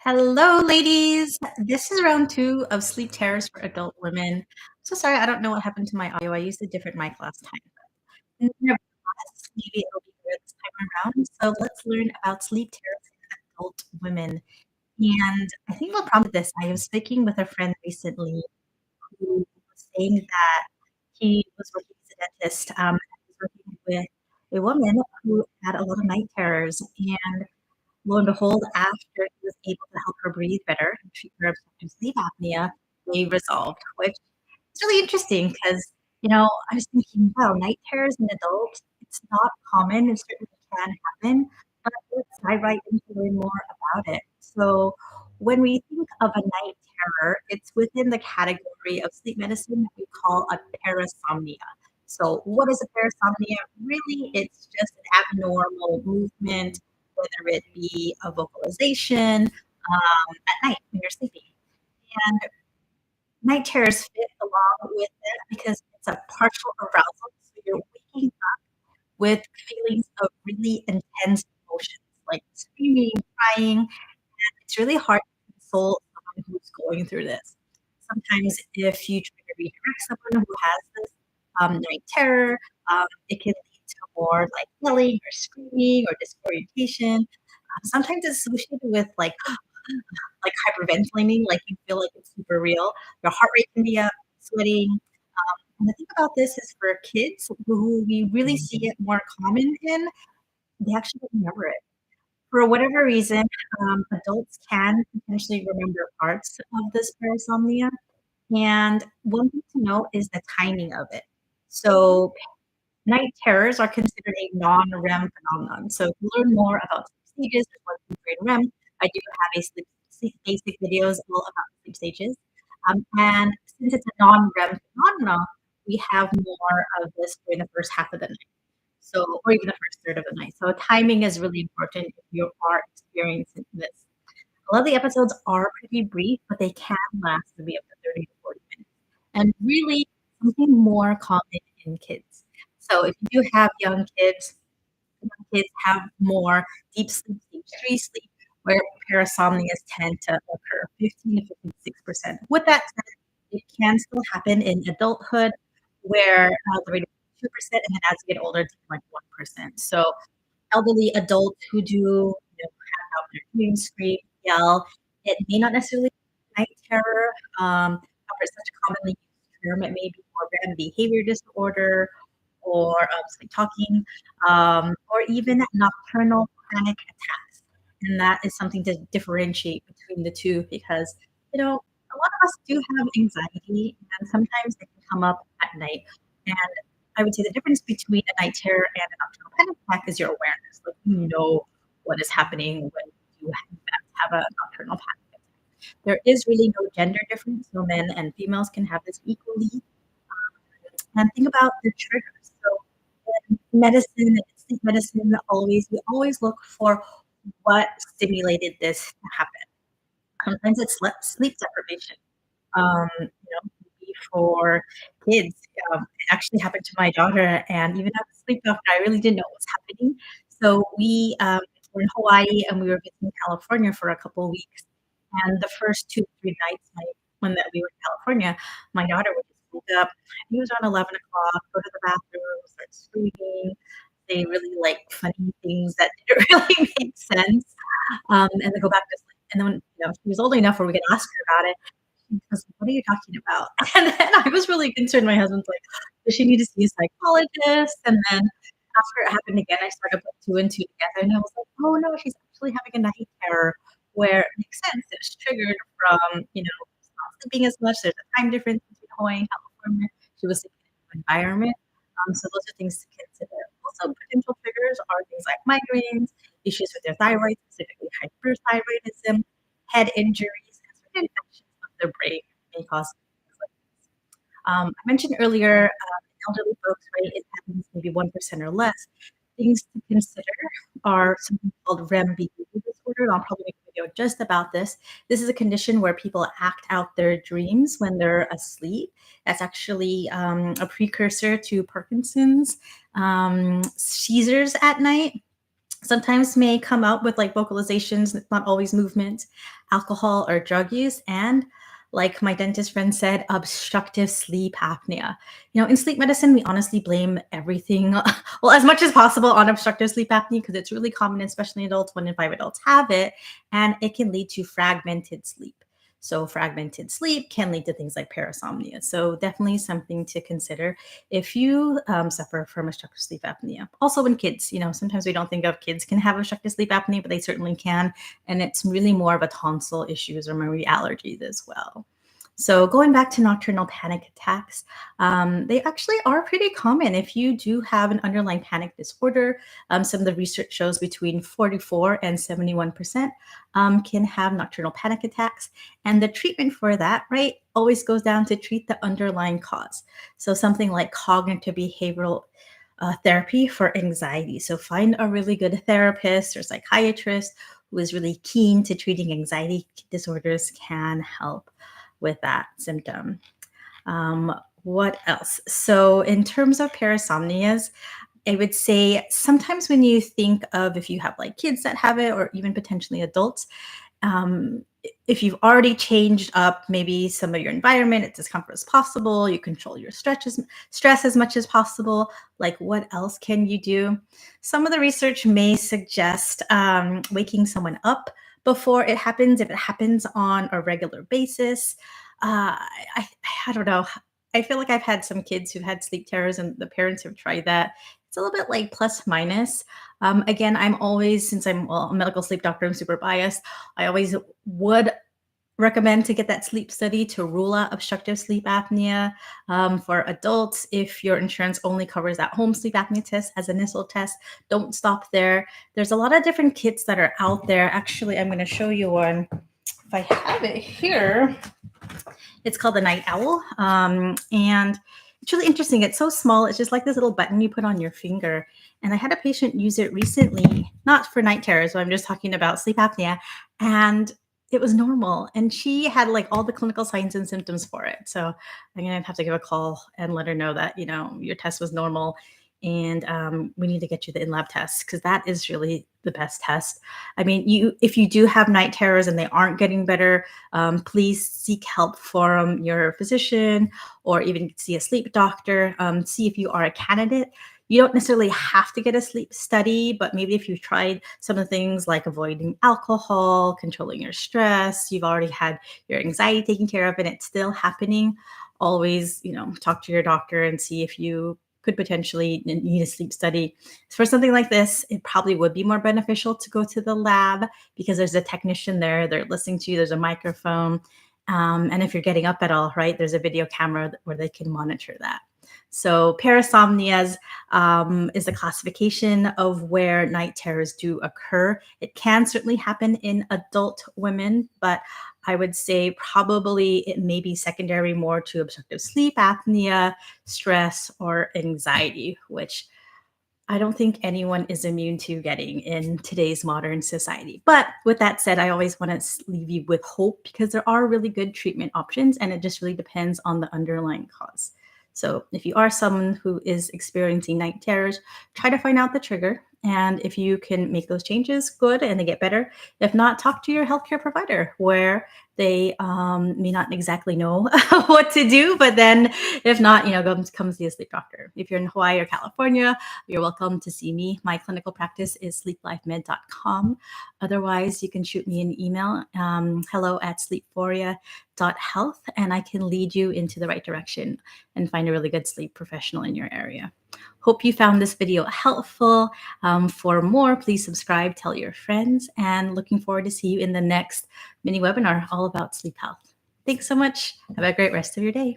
Hello, ladies. This is round two of sleep terrors for adult women. So sorry, I don't know what happened to my audio. I used a different mic last time. Nevertheless, maybe it'll be better this time around. So let's learn about sleep terrors in adult women. And I think what prompted this, I was speaking with a friend recently who was saying that he was working as a dentist, and he was working with a woman who had a lot of night terrors. And lo and behold, after he was able to help her breathe better and treat her obstructive sleep apnea, they resolved, which is really interesting because, I was thinking, wow, night terrors in adults, it's not common. It certainly can happen, but let's dive right in to learn more about it. So, when we think of a night terror, it's within the category of sleep medicine that we call a parasomnia. So, what is a parasomnia? Really, it's just an abnormal movement, whether it be a vocalization at night when you're sleeping. And night terrors fit along with it because it's a partial arousal. So you're waking up with feelings of really intense emotions like screaming, crying. And it's really hard to console someone who's going through this. Sometimes, if you try to redirect someone who has this night terror, it can lead to more like yelling or screaming or disorientation. Sometimes it's associated with like hyperventilating, like you feel like it's super real. Your heart rate can be up, sweating. And the thing about this is for kids who we really see it more common in, they actually don't remember it. For whatever reason, adults can potentially remember parts of this parasomnia. And one thing to note is the timing of it. So night terrors are considered a non-REM phenomenon. So to learn more about sleep stages, there's one through three in REM. I do have a sleep basic videos all about sleep stages. And since it's a non-REM phenomenon, we have more of this during the first half of the night. So, or even the first third of the night. So timing is really important if you are experiencing this. A lot of the episodes are pretty brief, but they can last maybe up to 30 to 40 minutes. And really something more common in kids. So if you do have young kids have more deep sleep, stage three sleep, where parasomnias tend to occur 15 to 56%. With that said, it can still happen in adulthood where the rate is 2%, and then as you get older, it's like 1%. So elderly adults who do have out their dreams, scream, yell, it may not necessarily be night terror. However, it's such a commonly used term. It may be more REM behavior disorder or sleep talking, or even nocturnal panic attacks. And that is something to differentiate between the two because, a lot of us do have anxiety and sometimes it can come up at night. And I would say the difference between a night terror and a nocturnal panic attack is your awareness. Like you know what is happening when you have a nocturnal panic attack. There is really no gender difference, so men and females can have this equally. And think about the triggers. So in medicine, sleep medicine, we always look for what stimulated this to happen. Sometimes it's sleep deprivation. Maybe for kids, it actually happened to my daughter, and even as a sleep doctor, I really didn't know what was happening. So we were in Hawaii and we were visiting California for a couple of weeks. And the first 2 to 3 nights when that we were in California, my daughter would just wake up. I think it was around 11 o'clock, go to the bathroom, start screaming, say really like funny things that didn't really make sense, and then go back to sleep. And then when she was old enough where we could ask her about it, she goes, "What are you talking about?" And then I was really concerned. My husband's like, "Does she need to see a psychologist?" And then after it happened again, I started putting two and two together, and I was like, "Oh no, she's actually having a night terror where it makes sense. It's triggered from not sleeping as much. There's a time difference between Hawaii and California. She was sleeping in an environment. So those are things to consider. Also, potential triggers are things like migraines, issues with their thyroid, specifically hyperthyroidism, head injuries, and certain infections of the brain may cause things like this. I mentioned earlier, elderly folks, right, it happens maybe 1% or less. Things to consider are something called REM behavior disorder. I'll probably make a video just about this. This is a condition where people act out their dreams when they're asleep. That's actually a precursor to Parkinson's, seizures at night. sometimes may come out with like vocalizations, not always movement, alcohol or drug use, and like my dentist friend said, obstructive sleep apnea. In sleep medicine, we honestly blame everything, well, as much as possible on obstructive sleep apnea because it's really common, especially in adults. 1 in 5 adults have it, and it can lead to fragmented sleep. So, fragmented sleep can lead to things like parasomnia. So, definitely something to consider if you suffer from obstructive sleep apnea. Also, in kids, sometimes we don't think of kids can have obstructive sleep apnea, but they certainly can. And it's really more of a tonsil issues or maybe allergies as well. So going back to nocturnal panic attacks, they actually are pretty common. If you do have an underlying panic disorder, some of the research shows between 44 and 71% can have nocturnal panic attacks. And the treatment for that, right, always goes down to treat the underlying cause. So something like cognitive behavioral therapy for anxiety. So find a really good therapist or psychiatrist who is really keen to treating anxiety disorders can help with that symptom. What else? So in terms of parasomnias, I would say sometimes when you think of if you have like kids that have it or even potentially adults, if you've already changed up maybe some of your environment, it's as comfortable as possible, you control your stress as much as possible, like what else can you do? Some of the research may suggest waking someone up before it happens, if it happens on a regular basis. I don't know. I feel like I've had some kids who've had sleep terrors and the parents have tried that. It's a little bit like plus minus. Again, I'm always, since I'm a medical sleep doctor, I'm super biased. I always would recommend to get that sleep study to rule out obstructive sleep apnea. For adults, if your insurance only covers that home sleep apnea test as an initial test, don't stop there. There's a lot of different kits that are out there. Actually, I'm going to show you one. If I have it here, it's called the Night Owl. And it's really interesting. It's so small. It's just like this little button you put on your finger. And I had a patient use it recently, not for night terrors, but I'm just talking about sleep apnea. And it was normal. And she had like all the clinical signs and symptoms for it. So I'm going to have to give a call and let her know that, your test was normal. And we need to get you the in-lab test because that is really the best test. I mean, if you do have night terrors and they aren't getting better, please seek help from your physician or even see a sleep doctor. See if you are a candidate. You don't necessarily have to get a sleep study, but maybe if you've tried some of the things like avoiding alcohol, controlling your stress, you've already had your anxiety taken care of and it's still happening, always, talk to your doctor and see if you could potentially need a sleep study. For something like this, it probably would be more beneficial to go to the lab because there's a technician there, they're listening to you, there's a microphone. And if you're getting up at all, right, there's a video camera where they can monitor that. So parasomnias is a classification of where night terrors do occur. It can certainly happen in adult women, but I would say probably it may be secondary more to obstructive sleep apnea, stress, or anxiety, which I don't think anyone is immune to getting in today's modern society. But with that said, I always want to leave you with hope because there are really good treatment options and it just really depends on the underlying cause. So if you are someone who is experiencing night terrors, try to find out the trigger. And if you can make those changes, good, and they get better. If not, talk to your healthcare provider where they may not exactly know what to do. But then if not, come see a sleep doctor. If you're in Hawaii or California, you're welcome to see me. My clinical practice is sleeplifemed.com. Otherwise, you can shoot me an email, hello@sleephoria.health, and I can lead you into the right direction and find a really good sleep professional in your area. Hope you found this video helpful. For more, please subscribe, tell your friends, and looking forward to see you in the next mini webinar all about sleep health. Thanks so much. Have a great rest of your day.